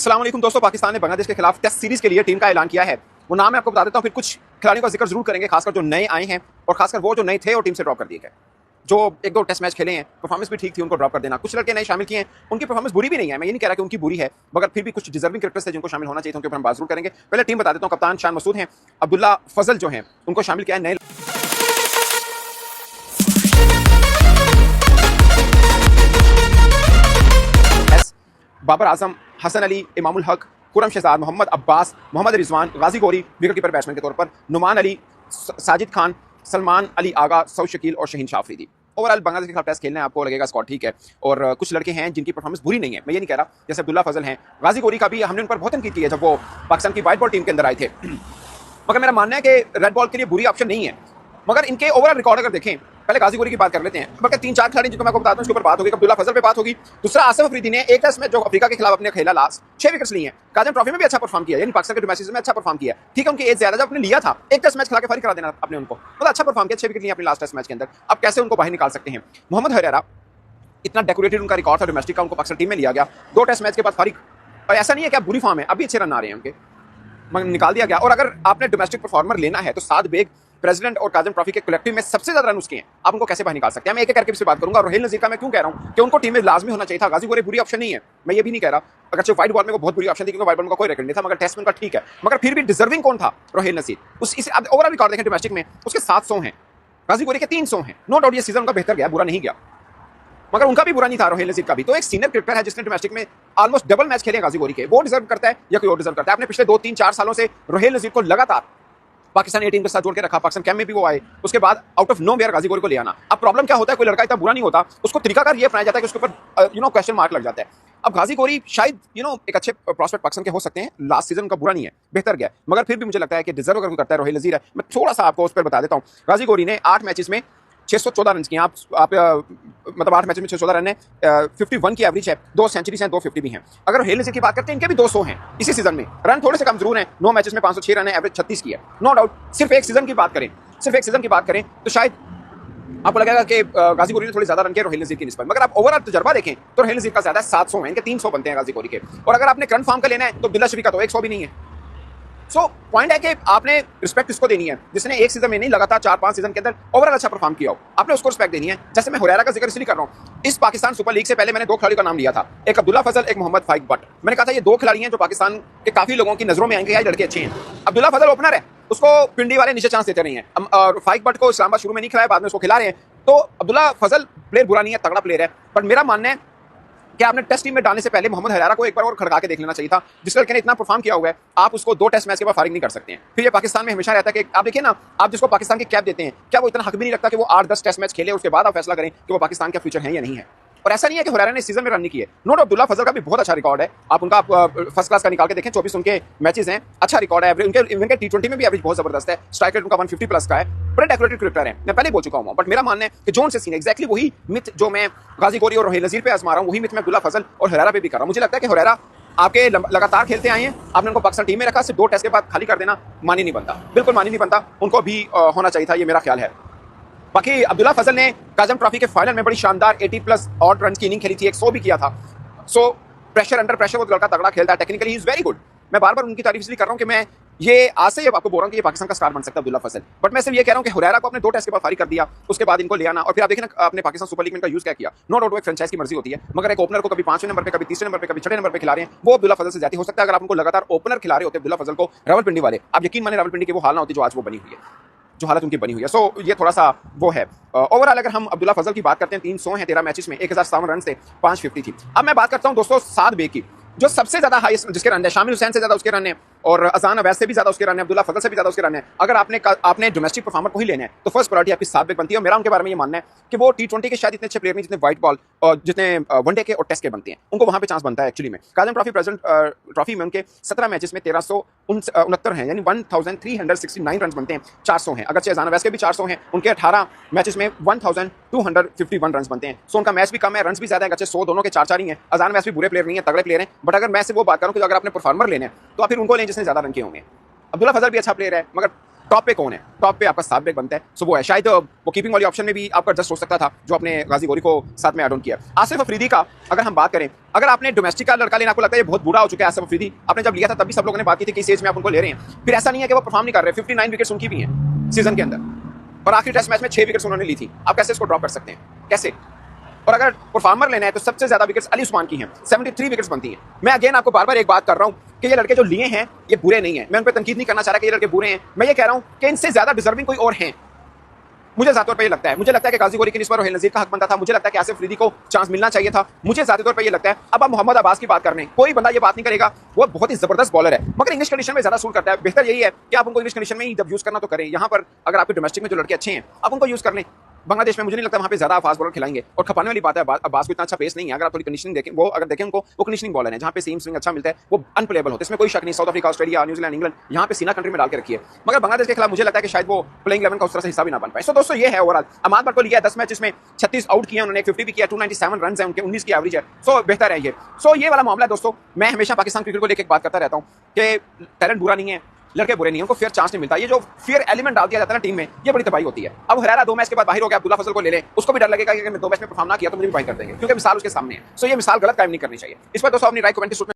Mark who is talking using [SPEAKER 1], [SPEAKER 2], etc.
[SPEAKER 1] अस्सलाम वालेकुम दोस्तों, पाकिस्तान ने बांग्लादेश के खिलाफ टेस्ट सीरीज के लिए टीम का ऐलान किया है। वो नाम मैं आपको बता देता हूँ, फिर कुछ खिलाड़ियों का जिक्र जरूर करेंगे, खासकर जो नए आए हैं और खासकर वो जो नए थे और टीम से ड्रॉप कर दिए गए। जो एक दो टेस्ट मैच खेले हैं, परफॉर्मेंस भी ठीक थी, उनको ड्रॉप कर देना। कुछ लड़के नए शामिल किए हैं, उनकी परफॉर्मेंस बुरी भी नहीं है, मैं ये नहीं कह रहा कि उनकी बुरी है, मगर फिर भी कुछ डिजर्विंग क्रिकेटर्स थे जिनको शामिल होना चाहिए था, उनके ऊपर हम बात जरूर करेंगे। पहले टीम बता देता हूँ, कप्तान शान मसूद हैं, अब्दुल्ला फजल जो हैं उनको शामिल किया है नए, बाबर आजम, हसन अली, इमामुल हक, खुरम शहजाद, मोहम्मद अब्बास, मोहम्मद रिजवान, गाजी गोरी विकेट कीपर बैट्समैन के तौर पर, नुमान अली, साजिद खान, सलमान अली आगा, सऊद शकील और शहीन शाह अफरीदी। ओवरऑल बांग्लादेश के खिलाफ टेस्ट खेलने आपको लगेगा स्क्वाड ठीक है, और कुछ लड़के हैं जिनकी परफॉर्मेंस बुरी नहीं है, मैं ये नहीं कह रहा, जैसे अब्दुल्ला फजल हैं, गाजी गोरी का भी हमने उन पर बहुत तनकीद की है जब वो पाकिस्तान की वाइट बॉल टीम के अंदर आए थे। मगर मेरा मानना है कि रेड बॉल के लिए बुरी ऑप्शन नहीं है, मगर इनके ओवरऑल रिकॉर्ड अगर देखें, पहले गाजी गोरी की बात कर लेते हैं, बल्कि 3-4 खिलाड़ी जिनको मैं आपको बताता हूं उसके ऊपर बात होगी। अब्दुल्ला फजल पे बात होगी। दूसरा, आसिफ अफरीदी ने एक टेस्ट में जो अफ्रीका के खिलाफ अपने खेला लास्ट 6 विकेट्स लिए हैं, काजम ट्रॉफी में भी अच्छा परफॉर्म किया, यानी पाकिस्तान के डोमेस्टिक में अच्छा परफॉर्म किया। ठीक है, उनकी एज ज्यादा, जब अपने लिया था एक टेस्ट मैच खिला के फारिग करा देना अपने उनको, मतलब अच्छा परफॉर्म किया, 6 विकेट लिए अपने लास्ट टेस्ट मैच के अंदर। अब कैसे उनको बाहर निकाल सकते हैं? मोहम्मद हरेरा, इतना डेकोरेटेड उनका रिकॉर्ड था डोमेस्टिक का, उनको पाकिस्तान टीम में लिया गया, 2 टेस्ट मैच के बाद फारिग, और ऐसा नहीं है कि आप बुरी फॉर्म है, अभी अच्छे रन आ रहे हैं उनके, मगर निकाल दिया गया। और अगर आपने डोमेस्टिक परफॉर्मर लेना है तो साद बेग, प्रेसिडेंट और काजम ट्रॉफी के कलेक्टिव में सबसे ज्यादा रन उसके हैं, आप उनको कैसे बाहर निकाल सकते हैं? मैं एक एक करके से बात करूंगा। रोहिल नजीर का मैं क्यों कह रहा हूं कि उनको टीम में लाजमी होना चाहिए था। गाजी गोरी बुरी ऑप्शन नहीं है, मैं ये भी नहीं कह रहा, अगर व्हाइट बॉल में वो बहुत बुरी ऑप्शन थी क्योंकि व्हाइट बॉल में कोई रिकॉर्ड नहीं था, मगर टेस्ट में उनका ठीक है, मगर फिर भी डिजर्विंग कौन था? रोहिल नजीर। उस ओवरऑल रिकॉर्ड देखें डोमेस्टिक में उसके 700 हैं, गाजी गोरी के 300 हैं। नो डाउट ये सीजन उनका बेहतर गया, बुरा नहीं गया, मगर उनका भी बुरा नहीं था रोहिल नजीर का भी। तो एक सीनियर क्रिकेटर है जिसने डोमेस्टिक में ऑलमोस्ट डबल मैच खेले गाजी गोरी के, वो डिजर्व करता है या कोई और डिजर्व करता है? आपने पिछले 2-3-4 सालों से रोहिल नजीर को लगातार पाकिस्तान ए टीम के साथ जोड़ के रखा, पाकिस्तान कैंप में भी वो आए, उसके बाद आउट ऑफ नो वेयर गाजी गोरी को ले आना। अब प्रॉब्लम क्या होता है, कोई लड़का इतना बुरा नहीं होता, उसको तरीकाकार ये अपनाया जाता है कि उसके ऊपर क्वेश्चन मार्क लग जाता है। अब गाजी गोरी शायद एक अच्छे प्रॉस्पेक्ट पाकिस्तान के हो सकते हैं, लास्ट सीजन उनका बुरा नहीं है, बेहतर गया, मगर फिर भी मुझे लगता है कि डिजर्व अगर करता है रोहिल नजीर है। मैं थोड़ा सा आपको उस पर बता देता हूँ। गाजी गोरी ने 8 मैचेस में 614 रन किए, आप मतलब 8 मैचेस में 614 रन है, 51 की एवरेज है, 2 सेंचुरीज हैं, 2 50 भी हैं। अगर रोहिल नजीर की बात करते हैं, इनके भी 200 हैं इसी सीजन में, रन थोड़े से कम जरूर हैं, 9 मैचेस में 506 रन है, एवरेज 36 की है, नो डाउट। सिर्फ एक सीजन की बात करें तो शायद आपको लगेगा कि गाजी गोरी ने थोड़ी ज्यादा रन किए रोहिल नजीर की निस्बत, मगर आप ओवरऑल तजर्बा देखें तो रोहिल नजीर का ज्यादा 700 है, इनके 300 बनते हैं गाजी गोरी के। और अगर आपने करंट फॉर्म का लेना है तो अब्दुल्ला शफी का तो 100 भी नहीं है। सो पॉइंट है कि आपने रिस्पेक्ट इसको देनी है जिसने एक सीजन में नहीं, लगातार 4-5 सीजन के अंदर ओवरऑल अच्छा परफॉर्म किया हो, आपने उसको रिस्पेक्ट देनी है। जैसे मैं हुरैरा का जिक्र इसलिए कर रहा हूँ, इस पाकिस्तान सुपर लीग से पहले मैंने 2 खिलाड़ियों का नाम लिया था, एक अब्दुल्ला फजल, एक मोहम्मद फाइक बट। मैंने कहा था ये 2 खिलाड़ी हैं जो पाकिस्तान के काफी लोगों की नजरों में आएंगे, यार लड़के अच्छे हैं। अब्दुल्ला फजल ओपनर है, उसको पिंडी वाले नीचे चांस देते नहीं है, और फाइक बट को इस्लामाबाद शुरू में नहीं खिलाया, बाद में उसको खिला रहे हैं। तो अब्दुल्ला फजल प्लेयर बुरा नहीं है, तगड़ा प्लेयर है, पर मेरा मानना है कि आपने टेस्ट टीम में डालने से पहले मोहम्मद हरारा को एक बार और खड़का के देख लेना चाहिए था। जिस लड़के ने इतना परफॉर्म किया हुआ है, आप उसको 2 टेस्ट मैच के बाद फारिग नहीं कर सकते हैं। फिर ये पाकिस्तान में हमेशा रहता है कि आप देखिए ना, आप जिसको पाकिस्तान की कैप देते हैं, क्या वो इतना हक भी नहीं रखता कि वो 8-10 टेस्ट मैच खेले, उसके बाद आप फैसला करें कि वो पाकिस्तान का फ्यूचर है या नहीं है? और ऐसा नहीं है कि हुरैरा ने सीजन में रन नहीं किए, नो डाउट अब्दुल्ला फजल का भी बहुत अच्छा रिकॉर्ड है, आप उनका फर्स्ट क्लास का निकाल के देखें, 24 उनके मैचेस हैं, अच्छा रिकॉर्ड है, उनके टी20 में भी एवरेज बहुत जबरदस्त है, स्ट्राइक रेट उनका 150 प्लस का है, बड़े डेकोरेटेड क्रिकेटर है, मैं पहले बोल चुका हूं। बट मेरा मानना है कि जोन से सीन एग्जैक्टली वही मिथ जो मैं गाजी गोरी और रोहिल नजीर पे आजमा रहा हूं, वही मिथ मैं अब्दुल्ला फजल और हुरैरा पे भी कर रहा हूं। मुझे लगता है कि हुरैरा आपके लगातार खेलते आए हैं, आपने उनको पाकिस्तान टीम में रखा, सिर्फ 2 टेस्ट के बाद खाली कर देना मानी नहीं बनता, बिल्कुल मानी नहीं बनता, उनको भी होना चाहिए था, ये मेरा ख्याल है। बाकी अब्दुल्ला फजल ने काजम ट्रॉफी के फाइनल में बड़ी शानदार 80+ ऑड रन की इनिंग खेली थी, 100 भी किया था। सो प्रेशर अंडर प्रेशर वो लड़का तगड़ा खेलता है, technically he is very good. मैं बार बार उनकी तारीफ इसलिए कर रहा हूं कि मैं ये आज से आपको बोल रहा हूं कि ये पाकिस्तान का स्टार बन सकता है अब्दुल्ला फजल, बट मैं सिर्फ ये कह रहा हूं कि हुरैरा को अपने 2 टेस्ट के बाद फारिग कर दिया, उसके बाद इनको ले आना, और फिर आप देखें ना आपने पाकिस्तान सुपर लीग में इनका यूज क्या किया। नो डाउट वो एक फ्रेंचाइज की मर्जी होती है, मगर एक ओपनर को कभी 5वें नंबर पे, कभी 3रे नंबर पे, कभी 6ठे नंबर पे खिला रहे हैं, वो अब्दुल्ला फजल से ज्यादा हो सकता है। अगर आप उनको लगातार ओपनर खिला रहे होते अब्दुल्ला फजल को, रावलपिंडी वाले, आप यकीन माने रावलपिंडी की वो हाल ना होती जो आज वो बनी हुई है, जो हालत उनकी बनी हुई है। सो ये थोड़ा सा वो है। ओवरऑल अगर हम अब्दुल्ला फजल की बात करते हैं, 300 हैं 13 मैचेस में, 1057 रन से 550 थी। अब मैं बात करता हूं दोस्तों साद बेग की, जो सबसे ज्यादा हाईएस्ट जिसके रन है, शामिल हुसैन से ज्यादा उसके रन है, और अजान अवैस से भी ज्यादा उसके रन है, अब्दुल्ला फजल से भी ज्यादा उसके रन है। अगर आपने डोमेस्टिक परफॉर्मर को ही लेना है तो फर्स्ट प्रायोरिटी आपकी साद बेग बनती है। और मेरा उनके बारे में ये मानना है कि वो T20 के शायद इतने अच्छे प्लेयर नहीं जितने व्हाइट बॉल और जितने वनडे के और टेस्ट के बनते हैं, उनको वहां पे चांस बनता है एक्चुअली में। काजम ट्रॉफी प्रेजेंट ट्रॉफी में उनके 17 मैचेस में 1369 हैं, यानी 1369 रन बनते हैं, 400 हैं। अगर अजान अवैस के भी 400 हैं, उनके 18 मैचेस में 1251 रन बनते हैं। सो उनका मैच भी कम है, रन भी ज्यादा है, अच्छे 100 दोनों के 4-4 ही हैं। अजान अवैस भी बुरे प्लेयर नहीं है, तगड़े प्लेयर हैं, बट अगर मैं से वो बात करूं कि अगर आपने परफॉर्मर लेने हैं तो आप फिर उनको लें जिसने ज्यादा रन किए होंगे। अब्दुल्ला फजल भी अच्छा प्लेयर है, मगर टॉप पे कौन है? टॉप पे आपका साबिक बनता है, सो वो है। शायद वो कीपिंग वाली ऑप्शन में भी आपका एडजस्ट हो सकता था जो आपने गाजी गौरी को साथ में ऐड ऑन किया। आसिफ अफरीदी का अगर हम बात करें, अगर आपने डोमेस्टिक का लड़का लेना, आपको लगता है ये बहुत बुरा हो चुका है आसिफ अफरीदी, आपने जब लिया था तब भी सब लोगों ने बात की थी कि इस एज में आप उनको ले रहे हैं, फिर ऐसा नहीं है कि वो परफॉर्म नहीं कर रहे। 59 विकेट्स उनकी भी हैं सीजन के अंदर और आखिरी टेस्ट मैच में 6 विकेट्स उन्होंने ली थी। आप कैसे इसको ड्रॉप कर सकते हैं? कैसे? और अगर परफॉर्मर लेना है तो सबसे ज्यादा विकेट्स अली उस्मान की हैं, 73 विकेट्स बनती हैं। मैं अगेन आपको बार बार एक बात कर रहा हूं कि ये लड़के जो लिए हैं ये बुरे नहीं हैं, मैं उन पर तनकीद नहीं करना चाह रहा कि ये लड़के बुरे हैं, मैं ये कह रहा हूं कि इनसे ज्यादा डिजर्विंग कोई और हैं। मुझे ज़ाती तौर पर ये लगता है, मुझे लगता है कि गाजी गौरी की निस्बत रोहिल नज़ीर का हक बनता था, मुझे लगता है कि आसिफ अफरीदी को चांस मिलना चाहिए था, मुझे ज़ाती तौर पर ये लगता है। अब आप मोहम्मद अब्बास की बात कर रहे हैं, कोई बंदा ये बात नहीं करेगा, वो बहुत ही जबरदस्त बॉलर है मगर इंग्लिश कंडीशन में ज़्यादा सूट करता है। बेहतर यही है कि आप उनको इंग्लिश कंडीशन में ही जब यूज़ करना तो करें। यहाँ पर अगर आपके डोमेस्टिक में जो लड़के अच्छे हैं आप उनको यूज़ कर लें। बांग्लादेश में मुझे नहीं लगता वहाँ पे ज़्यादा फास्ट बॉलर खिलाएंगे। और खपाने वाली बात है, अब्बास को इतना अच्छा पेस नहीं है। अगर आप थोड़ी कंडीशनिंग देखें, वो अगर देखें उनको, वो कंडीशनिंग बॉलर है जहाँ पे सीम स्विंग अच्छा मिलता है, वो अनप्लेबल होते हैं, इसमें कोई शक नहीं। South Africa, Australia, New Zealand, England, यहाँ पे सीना कंट्री में डाल के रखी है। मगर बांग्लादेश के खिलाफ मुझे लगता है कि शायद वो प्लेइंग 11 का उस तरह से हिस्सा भी ना बन पाए। सो दोस्तों ये है ओवरऑल। अमाद बट को लिया 10 मैच में 36 आउट किए उन्होंने, 50 भी किया, 297 रन है उनके, 19 की एवरेज है। सो बेहतर है ये। सो ये वाला मामला है दोस्तों। मैं हमेशा पाकिस्तान क्रिकेट को लेकर बात करता रहता हूँ कि टैलेंट बुरा नहीं है, लड़के बुरे नहीं हैं, उनको फेयर चांस नहीं मिलता। ये जो फेयर एलिमेंट डाल दिया जाता है ना टीम में, ये बड़ी तबाही होती है। अब हुरैरा 2 मैच के बाद बाहर हो गया, अब्दुल्ला फजल को ले लें, उसको भी डर लगेगा कि मैं 2 मैच में परफॉर्म ना किया तो मुझे भी बाहर कर देंगे, क्योंकि मिसाल उसके सामने है। सो ये मिसाल गलत कायम नहीं करनी चाहिए। इस पर दोस्तों अपनी राय कमेंट